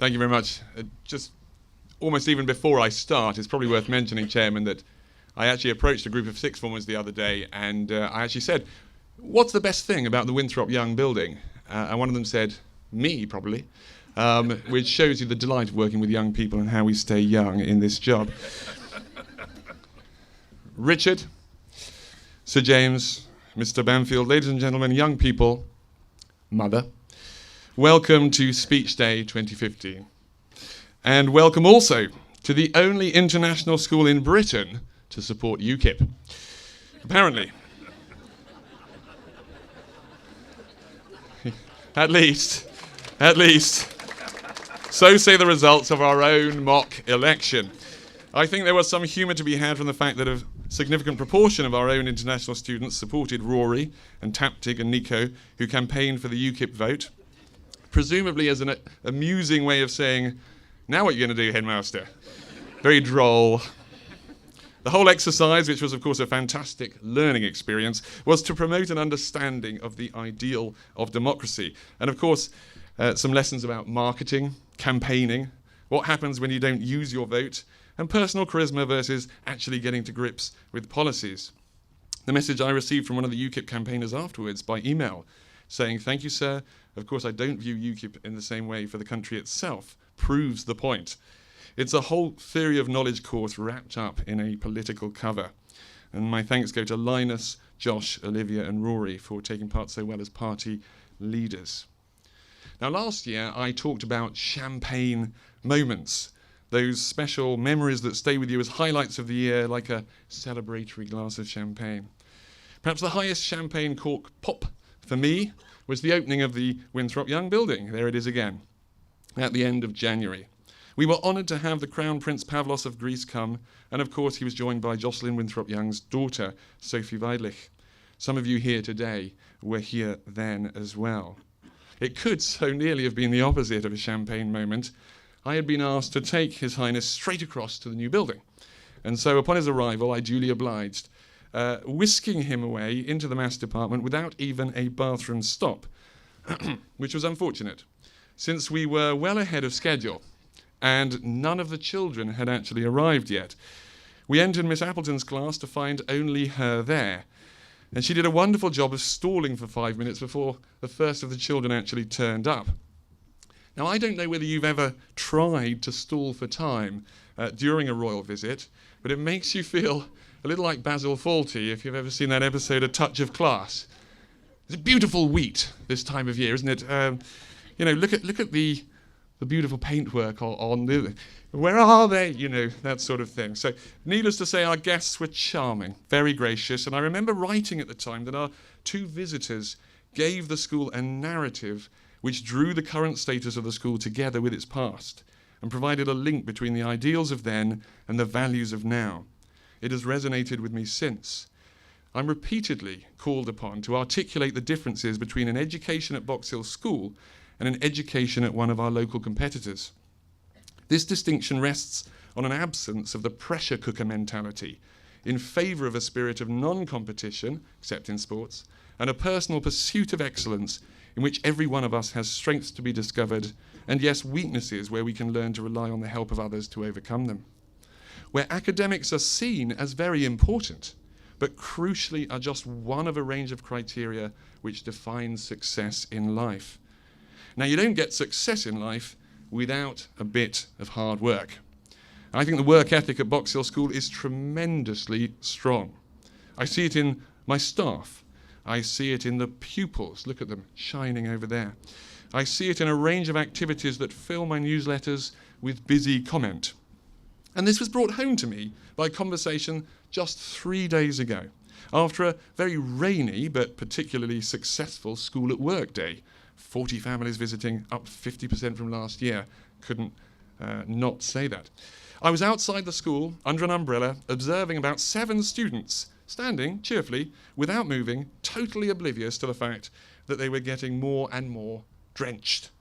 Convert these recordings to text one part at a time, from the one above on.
Thank you very much. Just almost even before I start, it's probably worth mentioning, Chairman, that I actually approached a group of sixth formers the other day, and I actually said, what's the best thing about the Winthrop Young building? And one of them said, me, probably, which shows you the delight of working with young people and how we stay young in this job. Richard, Sir James, Mr. Banfield, ladies and gentlemen, young people, mother, welcome to Speech Day 2015. And welcome also to the only international school in Britain to support UKIP. Apparently. At least, so say the results of our own mock election. I think there was some humour to be had from the fact that a significant proportion of our own international students supported Rory and Taptig and Nico, who campaigned for the UKIP vote, presumably as an amusing way of saying, now what are you going to do, Headmaster? Very droll. The whole exercise, which was of course a fantastic learning experience, was to promote an understanding of the ideal of democracy. And of course, some lessons about marketing, campaigning, what happens when you don't use your vote, and personal charisma versus actually getting to grips with policies. The message I received from one of the UKIP campaigners afterwards by email, saying, thank you, sir. Of course, I don't view UKIP in the same way for the country itself, proves the point. It's a whole theory of knowledge course wrapped up in a political cover. And my thanks go to Linus, Josh, Olivia and Rory for taking part so well as party leaders. Now last year I talked about champagne moments, those special memories that stay with you as highlights of the year, like a celebratory glass of champagne. Perhaps the highest champagne cork pop for me was the opening of the Winthrop Young building. There it is again, at the end of January. We were honoured to have the Crown Prince Pavlos of Greece come, and of course he was joined by Jocelyn Winthrop Young's daughter, Sophie Weidlich. Some of you here today were here then as well. It could so nearly have been the opposite of a champagne moment. I had been asked to take His Highness straight across to the new building, and so upon his arrival I duly obliged, whisking him away into the mass department without even a bathroom stop, which was unfortunate, since we were well ahead of schedule, and none of the children had actually arrived yet. We entered Miss Appleton's class to find only her there, and she did a wonderful job of stalling for 5 minutes before the first of the children actually turned up. Now, I don't know whether you've ever tried to stall for time during a royal visit, but it makes you feel a little like Basil Fawlty, if you've ever seen that episode, A Touch of Class. It's a beautiful wheat this time of year, isn't it? Look at the beautiful paintwork on the, where are they? That sort of thing. So needless to say, our guests were charming, very gracious, and I remember writing at the time that our two visitors gave the school a narrative which drew the current status of the school together with its past and provided a link between the ideals of then and the values of now. It has resonated with me since. I'm repeatedly called upon to articulate the differences between an education at Box Hill School and an education at one of our local competitors. This distinction rests on an absence of the pressure cooker mentality in favour of a spirit of non-competition, except in sports, and a personal pursuit of excellence in which every one of us has strengths to be discovered and, yes, weaknesses where we can learn to rely on the help of others to overcome them. Where academics are seen as very important, but crucially are just one of a range of criteria which defines success in life. Now, you don't get success in life without a bit of hard work. I think the work ethic at Box Hill School is tremendously strong. I see it in my staff. I see it in the pupils. Look at them shining over there. I see it in a range of activities that fill my newsletters with busy comment. And this was brought home to me by a conversation just 3 days ago, after a very rainy but particularly successful school at work day. 40 families visiting, up 50% from last year. Couldn't not say that. I was outside the school, under an umbrella, observing about 7 students, standing cheerfully, without moving, totally oblivious to the fact that they were getting more and more drenched.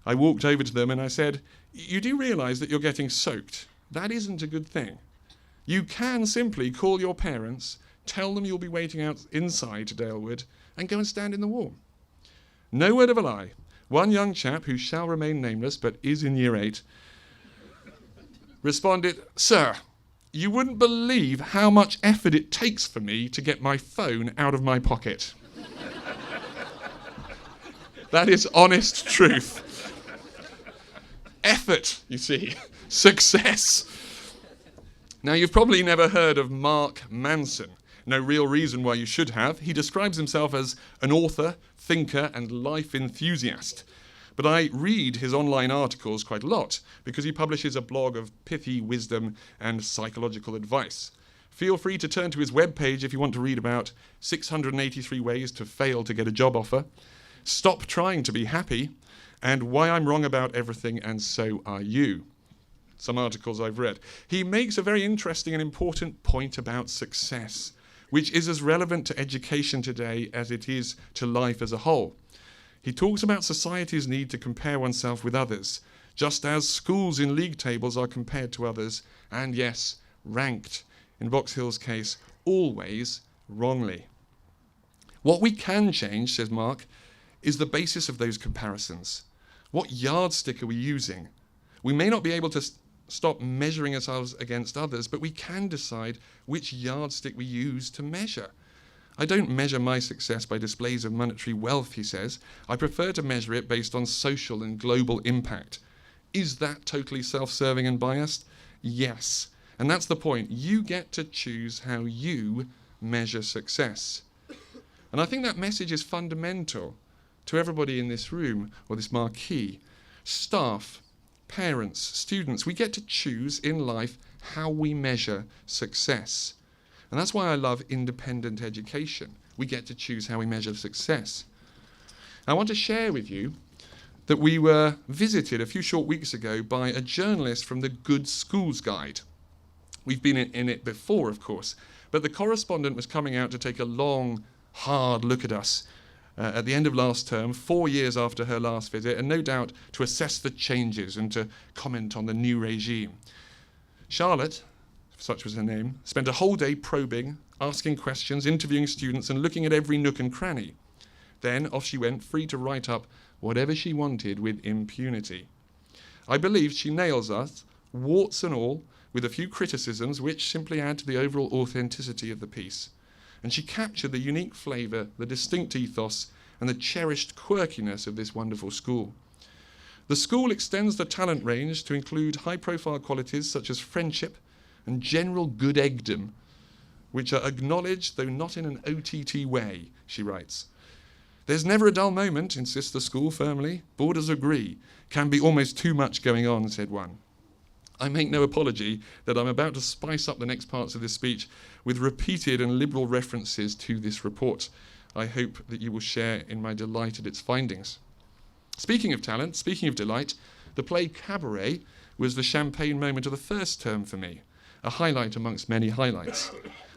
I walked over to them and I said, you do realise that you're getting soaked. That isn't a good thing. You can simply call your parents, tell them you'll be waiting out inside to Dalewood, and go and stand in the warm. No word of a lie. One young chap, who shall remain nameless but is in year 8, responded, "Sir, you wouldn't believe how much effort it takes for me to get my phone out of my pocket." That is honest truth. Effort, you see. Success. Now, you've probably never heard of Mark Manson. No real reason why you should have. He describes himself as an author, thinker, and life enthusiast. But I read his online articles quite a lot because he publishes a blog of pithy wisdom and psychological advice. Feel free to turn to his webpage if you want to read about 683 ways to fail to get a job offer, stop trying to be happy, and why I'm wrong about everything and so are you. Some articles I've read. He makes a very interesting and important point about success, which is as relevant to education today as it is to life as a whole. He talks about society's need to compare oneself with others, just as schools in league tables are compared to others, and yes, ranked, in Box Hill's case, always wrongly. What we can change, says Mark, is the basis of those comparisons. What yardstick are we using? We may not be able to stop measuring ourselves against others, but we can decide which yardstick we use to measure. I don't measure my success by displays of monetary wealth, he says. I prefer to measure it based on social and global impact. Is that totally self-serving and biased? Yes. And that's the point. You get to choose how you measure success. And I think that message is fundamental to everybody in this room, or this marquee. Staff, parents, students, we get to choose in life how we measure success. And that's why I love independent education. We get to choose how we measure success. I want to share with you that we were visited a few short weeks ago by a journalist from the Good Schools Guide. We've been in it before, of course, but the correspondent was coming out to take a long, hard look at us at the end of last term, 4 years after her last visit, and no doubt to assess the changes and to comment on the new regime. Charlotte, such was her name, spent a whole day probing, asking questions, interviewing students, and looking at every nook and cranny. Then off she went, free to write up whatever she wanted with impunity. I believe she nails us, warts and all, with a few criticisms which simply add to the overall authenticity of the piece. And she captured the unique flavour, the distinct ethos, and the cherished quirkiness of this wonderful school. The school extends the talent range to include high-profile qualities such as friendship and general good eggdom, which are acknowledged, though not in an OTT way, she writes. There's never a dull moment, insists the school firmly. Boarders agree. Can be almost too much going on, said one. I make no apology that I'm about to spice up the next parts of this speech with repeated and liberal references to this report. I hope that you will share in my delight at its findings. Speaking of talent, speaking of delight, the play Cabaret was the champagne moment of the first term for me, a highlight amongst many highlights.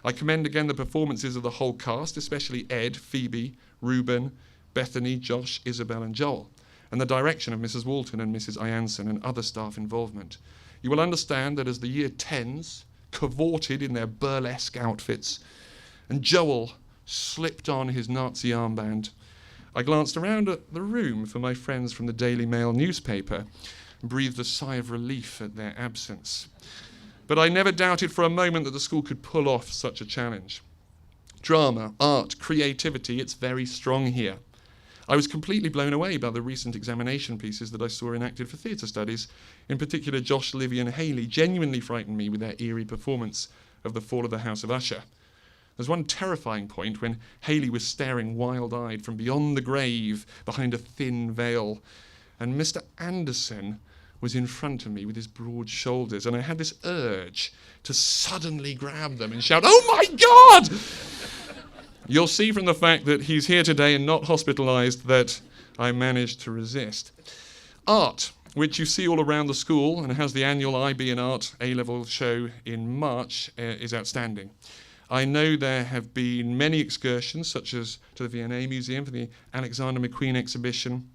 I commend again the performances of the whole cast, especially Ed, Phoebe, Reuben, Bethany, Josh, Isabel and Joel, and the direction of Mrs. Walton and Mrs. Ianson and other staff involvement. You will understand that as the year 10s cavorted in their burlesque outfits, and Joel slipped on his Nazi armband, I glanced around at the room for my friends from the Daily Mail newspaper and breathed a sigh of relief at their absence. But I never doubted for a moment that the school could pull off such a challenge. Drama, art, creativity, it's very strong here. I was completely blown away by the recent examination pieces that I saw enacted for theatre studies. In particular, Josh, Livy and Hayley genuinely frightened me with their eerie performance of The Fall of the House of Usher. There's one terrifying point when Hayley was staring wild-eyed from beyond the grave behind a thin veil, and Mr. Anderson was in front of me with his broad shoulders, and I had this urge to suddenly grab them and shout, "Oh my God!" You'll see from the fact that he's here today and not hospitalised that I managed to resist. Art, which you see all around the school and has the annual IB in Art A-level show in March, is outstanding. I know there have been many excursions, such as to the V&A Museum for the Alexander McQueen exhibition,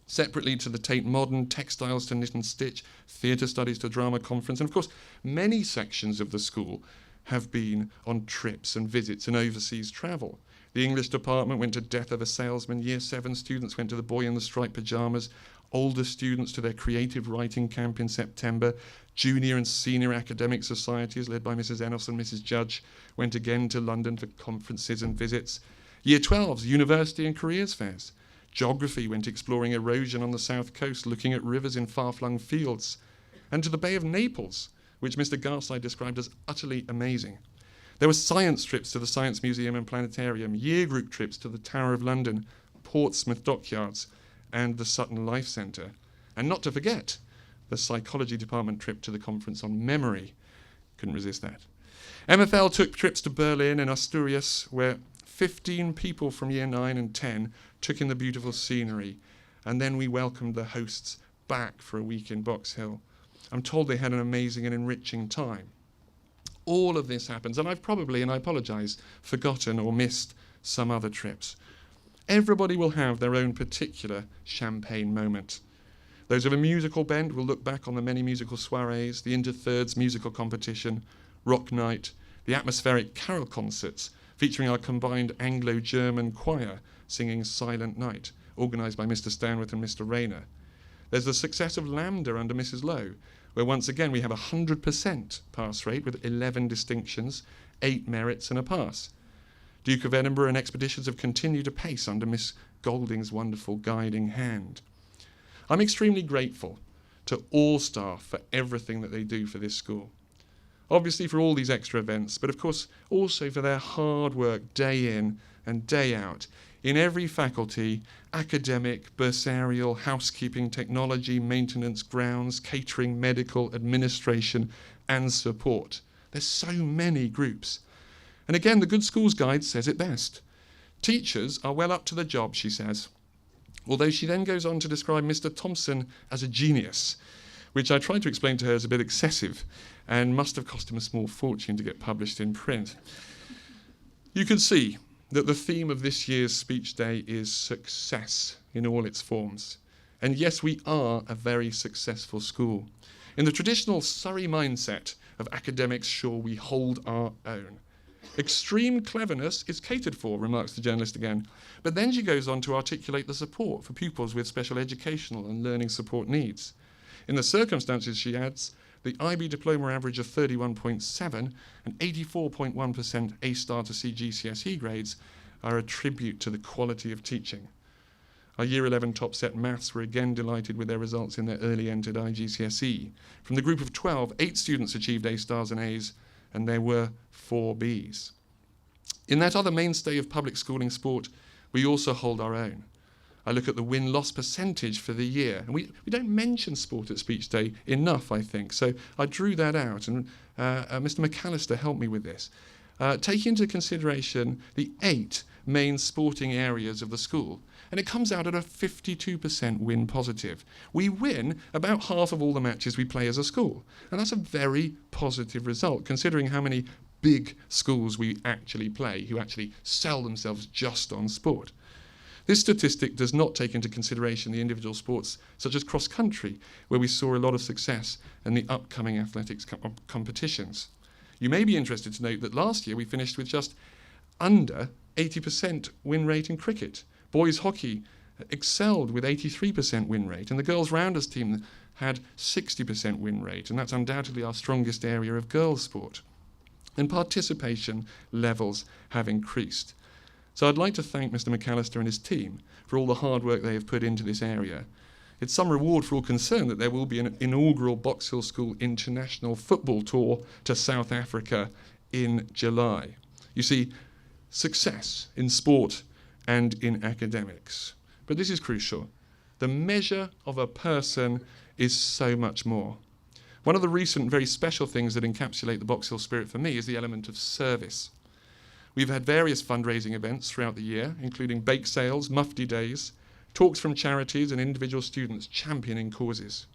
separately to the Tate Modern, textiles to knit and stitch, theatre studies to drama conference, and of course many sections of the school have been on trips and visits and overseas travel. The English department went to Death of a Salesman. Year 7 students went to the Boy in the Striped Pyjamas. Older students to their creative writing camp in September. Junior and senior academic societies, led by Mrs. Ennis and Mrs. Judge, went again to London for conferences and visits. Year 12's university and careers fairs. Geography went exploring erosion on the south coast, looking at rivers in far-flung fields. And to the Bay of Naples, which Mr. Garside described as utterly amazing. There were science trips to the Science Museum and Planetarium, year group trips to the Tower of London, Portsmouth Dockyards, and the Sutton Life Centre. And not to forget, the psychology department trip to the conference on memory. Couldn't resist that. MFL took trips to Berlin and Asturias, where 15 people from year 9 and 10 took in the beautiful scenery. And then we welcomed the hosts back for a week in Box Hill. I'm told they had an amazing and enriching time. All of this happens, and I've probably, and I apologise, forgotten or missed some other trips. Everybody will have their own particular champagne moment. Those of a musical bent will look back on the many musical soirees, the Interthirds musical competition, Rock Night, the atmospheric carol concerts featuring our combined Anglo-German choir singing Silent Night, organised by Mr. Stanworth and Mr. Rayner. There's the success of Lambda under Mrs. Lowe, where once again we have a 100% pass rate with 11 distinctions, 8 merits and a pass. Duke of Edinburgh and expeditions have continued apace under Miss Golding's wonderful guiding hand. I'm extremely grateful to all staff for everything that they do for this school. Obviously for all these extra events, but of course also for their hard work day in and day out in every faculty, academic, bursarial, housekeeping, technology, maintenance, grounds, catering, medical, administration, and support. There's so many groups. And again, the Good Schools Guide says it best. Teachers are well up to the job, she says. Although she then goes on to describe Mr. Thompson as a genius, which I tried to explain to her as a bit excessive and must have cost him a small fortune to get published in print. You can see that the theme of this year's speech day is success in all its forms. And yes, we are a very successful school. In the traditional Surrey mindset of academics, sure, we hold our own. Extreme cleverness is catered for, remarks the journalist again. But then she goes on to articulate the support for pupils with special educational and learning support needs. In the circumstances, she adds, the IB diploma average of 31.7 and 84.1% A-star to C GCSE grades are a tribute to the quality of teaching. Our Year 11 top set maths were again delighted with their results in their early entered IGCSE. From the group of 12, 8 students achieved A-stars and A's, and there were 4 B's. In that other mainstay of public schooling sport, we also hold our own. I look at the win-loss percentage for the year. And we don't mention sport at Speech Day enough, I think. So I drew that out, and Mr. McAllister helped me with this. Take into consideration the 8 main sporting areas of the school, and it comes out at a 52% win positive. We win about half of all the matches we play as a school, and that's a very positive result, considering how many big schools we actually play, who actually sell themselves just on sport. This statistic does not take into consideration the individual sports such as cross-country, where we saw a lot of success in the upcoming athletics competitions. You may be interested to note that last year we finished with just under 80% win rate in cricket. Boys hockey excelled with 83% win rate, and the girls rounders team had 60% win rate, and that's undoubtedly our strongest area of girls sport. And participation levels have increased. So I'd like to thank Mr. McAllister and his team for all the hard work they have put into this area. It's some reward for all concerned that there will be an inaugural Box Hill School international football tour to South Africa in July. You see, success in sport and in academics. But this is crucial. The measure of a person is so much more. One of the recent very special things that encapsulate the Box Hill spirit for me is the element of service. We've had various fundraising events throughout the year, including bake sales, mufti days, talks from charities and individual students championing causes.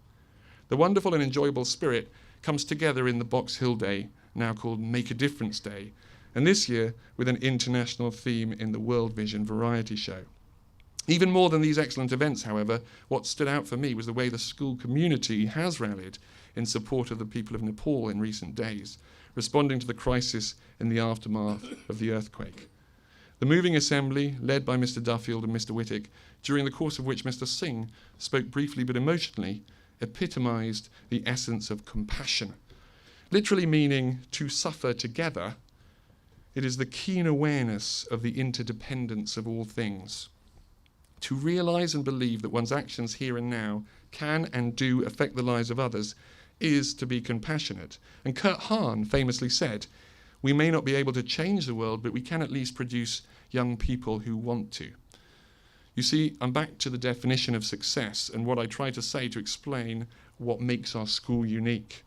The wonderful and enjoyable spirit comes together in the Box Hill Day, now called Make a Difference Day, and this year with an international theme in the World Vision variety show. Even more than these excellent events, however, what stood out for me was the way the school community has rallied in support of the people of Nepal in recent days, responding to the crisis in the aftermath of the earthquake. The moving assembly, led by Mr. Duffield and Mr. Whittick, during the course of which Mr. Singh spoke briefly but emotionally, epitomised the essence of compassion. Literally meaning to suffer together, it is the keen awareness of the interdependence of all things. To realise and believe that one's actions here and now can and do affect the lives of others is to be compassionate. And Kurt Hahn famously said, "We may not be able to change the world, but we can at least produce young people who want to." You see, I'm back to the definition of success and what I try to say to explain what makes our school unique.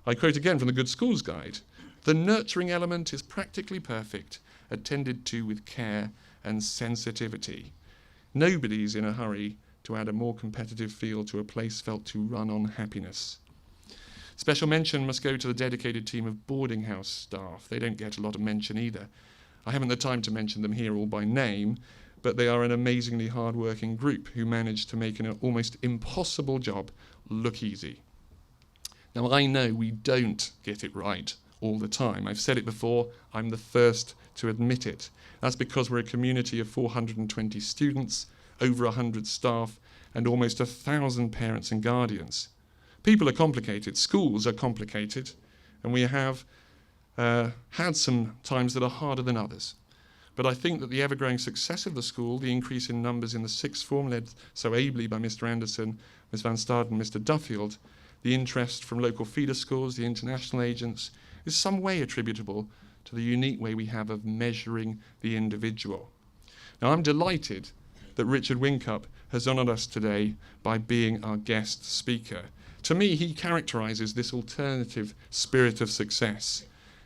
I quote again from the Good Schools Guide. "The nurturing element is practically perfect, attended to with care and sensitivity. Nobody's in a hurry to add a more competitive feel to a place felt to run on happiness." Special mention must go to the dedicated team of boarding house staff. They don't get a lot of mention either. I haven't the time to mention them here all by name, but they are an amazingly hard-working group who manage to make an almost impossible job look easy. Now, I know we don't get it right all the time. I've said it before, I'm the first to admit it. That's because we're a community of 420 students, over 100 staff, and almost 1,000 parents and guardians. People are complicated, schools are complicated, and we have had some times that are harder than others. But I think that the ever-growing success of the school, the increase in numbers in the sixth form led so ably by Mr. Anderson, Ms. Van Staden, Mr. Duffield, the interest from local feeder schools, the international agents, is some way attributable to the unique way we have of measuring the individual. Now, I'm delighted that Richard Wincup has honoured us today by being our guest speaker. To me, he characterises this alternative spirit of success.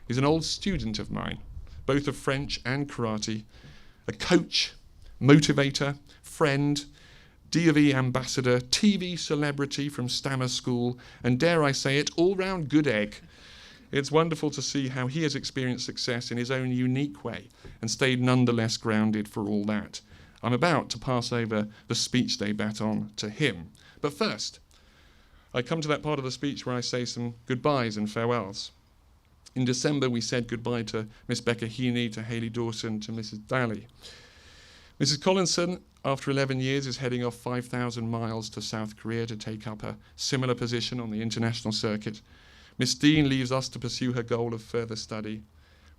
He's an old student of mine, both of French and karate, a coach, motivator, friend, D of E ambassador, TV celebrity from Stammer School, and dare I say it, all-round good egg. It's wonderful to see how he has experienced success in his own unique way and stayed nonetheless grounded for all that. I'm about to pass over the speech day baton to him. But first, I come to that part of the speech where I say some goodbyes and farewells. In December, we said goodbye to Miss Becca Heaney, to Hayley Dawson, to Mrs. Daly. Mrs. Collinson, after 11 years, is heading off 5,000 miles to South Korea to take up a similar position on the international circuit. Miss Dean leaves us to pursue her goal of further study.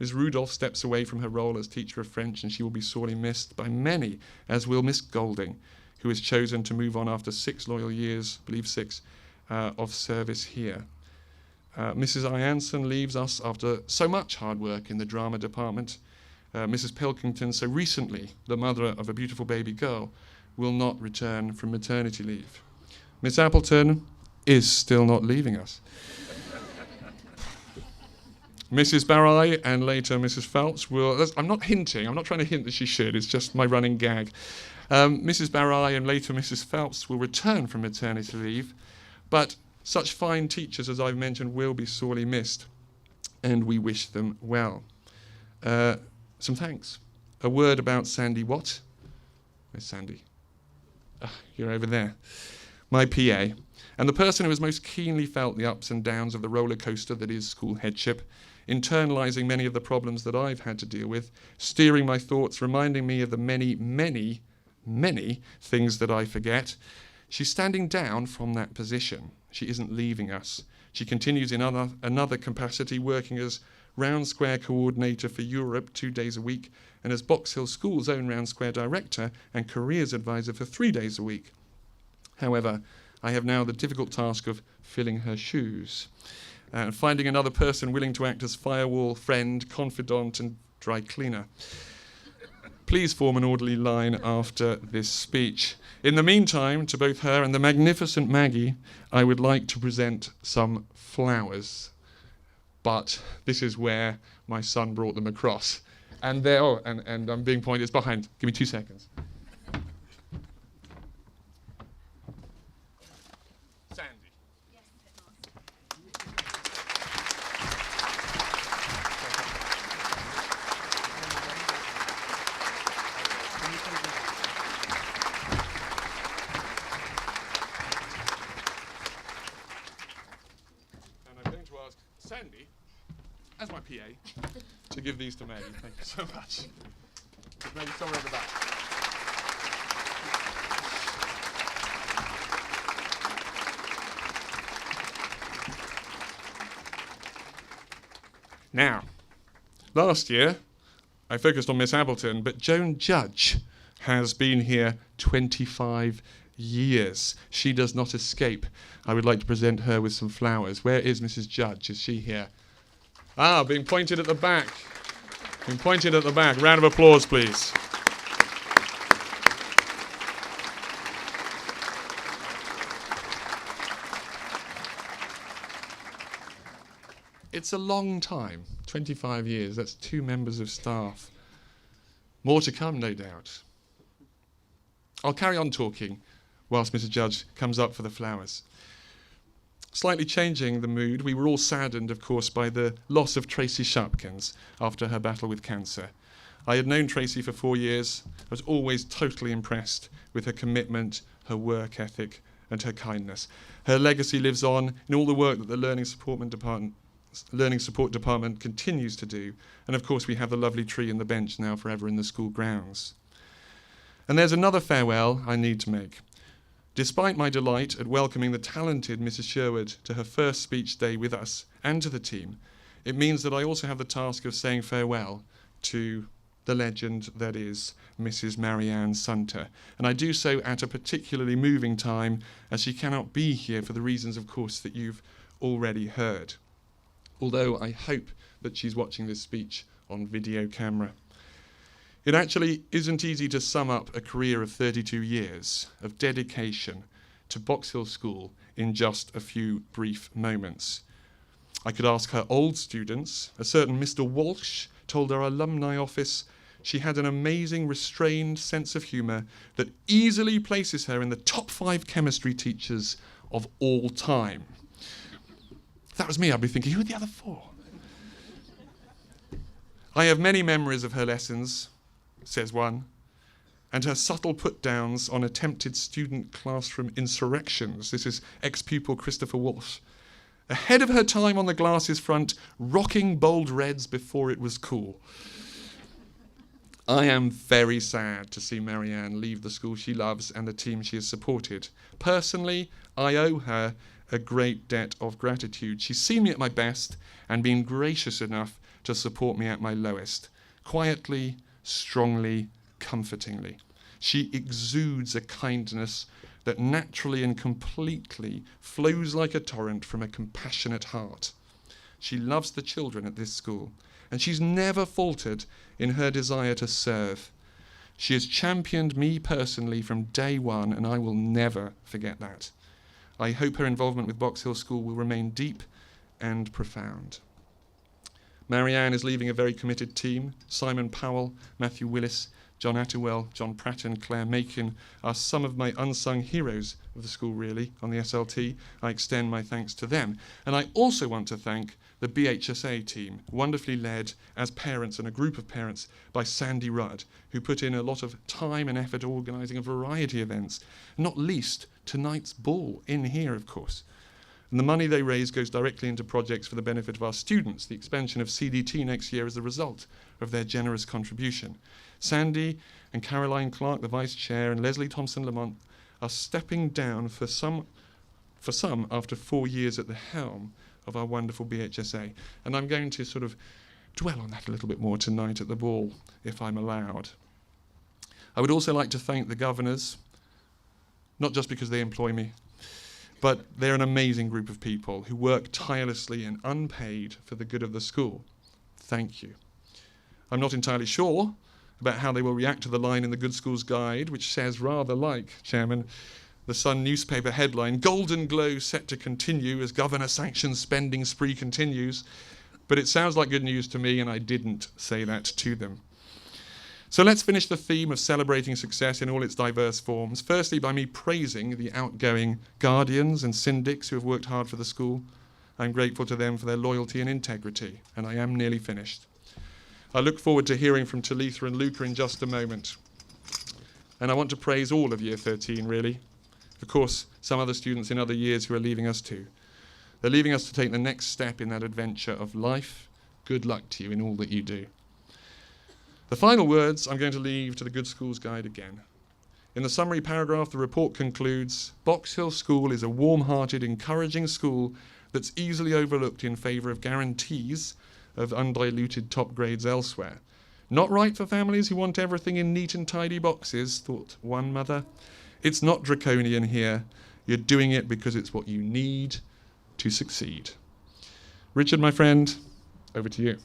Ms. Rudolph steps away from her role as teacher of French, and she will be sorely missed by many, as will Miss Golding, who has chosen to move on after 6 loyal years, I believe 6, of service here. Mrs. Ianson leaves us after so much hard work in the drama department. Mrs. Pilkington, so recently the mother of a beautiful baby girl, will not return from maternity leave. Miss Appleton is still not leaving us. Mrs. Barrai and later Mrs. Phelps will... I'm not hinting, I'm not trying to hint that she should, it's just my running gag. Mrs. Barrai and later Mrs. Phelps will return from maternity leave, but such fine teachers as I've mentioned will be sorely missed, and we wish them well. Some thanks. A word about Sandy Watt. Where's Sandy? You're over there. My PA, and the person who has most keenly felt the ups and downs of the roller coaster that is school headship, internalising many of the problems that I've had to deal with, steering my thoughts, reminding me of the many, many, many things that I forget. She's standing down from that position. She isn't leaving us. She continues in another capacity, working as Round Square Coordinator for Europe 2 days a week, and as Box Hill School's own Round Square Director and Careers Advisor for 3 days a week. However, I have now the difficult task of filling her shoes and finding another person willing to act as firewall, friend, confidant, and dry cleaner. Please form an orderly line after this speech. In the meantime, to both her and the magnificent Maggie, I would like to present some flowers. But this is where my son brought them across. And there, and I'm being pointed, it's behind. Give me 2 seconds. Sandy. Yes, And I'm going to ask Sandy, as my PA, to give these to Maggie. Thank you so much. Maybe somewhere at the back. Now, last year, I focused on Miss Appleton, but Joan Judge has been here 25 years. She does not escape. I would like to present her with some flowers. Where is Mrs. Judge? Is she here? Ah, being pointed at the back. Being pointed at the back. Round of applause, please. It's a long time, 25 years. That's 2 members of staff. More to come, no doubt. I'll carry on talking whilst Mrs. Judge comes up for the flowers. Slightly changing the mood, we were all saddened, of course, by the loss of Tracy Sharpkins after her battle with cancer. I had known Tracy for 4 years. I was always totally impressed with her commitment, her work ethic, and her kindness. Her legacy lives on in all the work that the Learning Support Department continues to do. And of course, we have the lovely tree and the bench now forever in the school grounds. And there's another farewell I need to make. Despite my delight at welcoming the talented Mrs. Sherwood to her first speech day with us and to the team, it means that I also have the task of saying farewell to the legend that is Mrs. Marianne Sunter. And I do so at a particularly moving time, as she cannot be here for the reasons, of course, that you've already heard. Although I hope that she's watching this speech on video camera. It actually isn't easy to sum up a career of 32 years of dedication to Box Hill School in just a few brief moments. I could ask her old students. A certain Mr. Walsh told our alumni office she had an amazing, restrained sense of humour that easily places her in the top 5 chemistry teachers of all time. If that was me, I'd be thinking, who are the other 4? I have many memories of her lessons, says one, and her subtle put-downs on attempted student classroom insurrections. This is ex-pupil Christopher Walsh. Ahead of her time on the glasses front, rocking bold reds before it was cool. I am very sad to see Marianne leave the school she loves and the team she has supported. Personally, I owe her a great debt of gratitude. She's seen me at my best and been gracious enough to support me at my lowest. Quietly, strongly, comfortingly. She exudes a kindness that naturally and completely flows like a torrent from a compassionate heart. She loves the children at this school, and she's never faltered in her desire to serve. She has championed me personally from day one, and I will never forget that. I hope her involvement with Box Hill School will remain deep and profound. Marianne is leaving a very committed team. Simon Powell, Matthew Willis, John Attewell, John Pratt and Claire Macon are some of my unsung heroes of the school, really, on the SLT. I extend my thanks to them. And I also want to thank the BHSA team, wonderfully led as parents and a group of parents by Sandy Rudd, who put in a lot of time and effort organising a variety of events, not least tonight's ball in here, of course. And the money they raise goes directly into projects for the benefit of our students. The expansion of CDT next year is the result of their generous contribution. Sandy and Caroline Clark, the Vice Chair, and Leslie Thompson-Lamont are stepping down for some after 4 years at the helm of our wonderful BHSA. And I'm going to sort of dwell on that a little bit more tonight at the ball, if I'm allowed. I would also like to thank the governors, not just because they employ me, but they're an amazing group of people who work tirelessly and unpaid for the good of the school. Thank you. I'm not entirely sure about how they will react to the line in the Good Schools Guide, which says, rather like, Chairman, the Sun newspaper headline, "Golden Glow set to continue as governor-sanctioned spending spree continues." But it sounds like good news to me, and I didn't say that to them. So let's finish the theme of celebrating success in all its diverse forms, firstly by me praising the outgoing guardians and syndics who have worked hard for the school. I'm grateful to them for their loyalty and integrity, and I am nearly finished. I look forward to hearing from Talitha and Luca in just a moment. And I want to praise all of Year 13, really. Of course, some other students in other years who are leaving us too. They're leaving us to take the next step in that adventure of life. Good luck to you in all that you do. The final words I'm going to leave to the Good Schools Guide again. In the summary paragraph, the report concludes, Box Hill School is a warm-hearted, encouraging school that's easily overlooked in favour of guarantees of undiluted top grades elsewhere. Not right for families who want everything in neat and tidy boxes, thought one mother. It's not draconian here. You're doing it because it's what you need to succeed. Richard, my friend, over to you.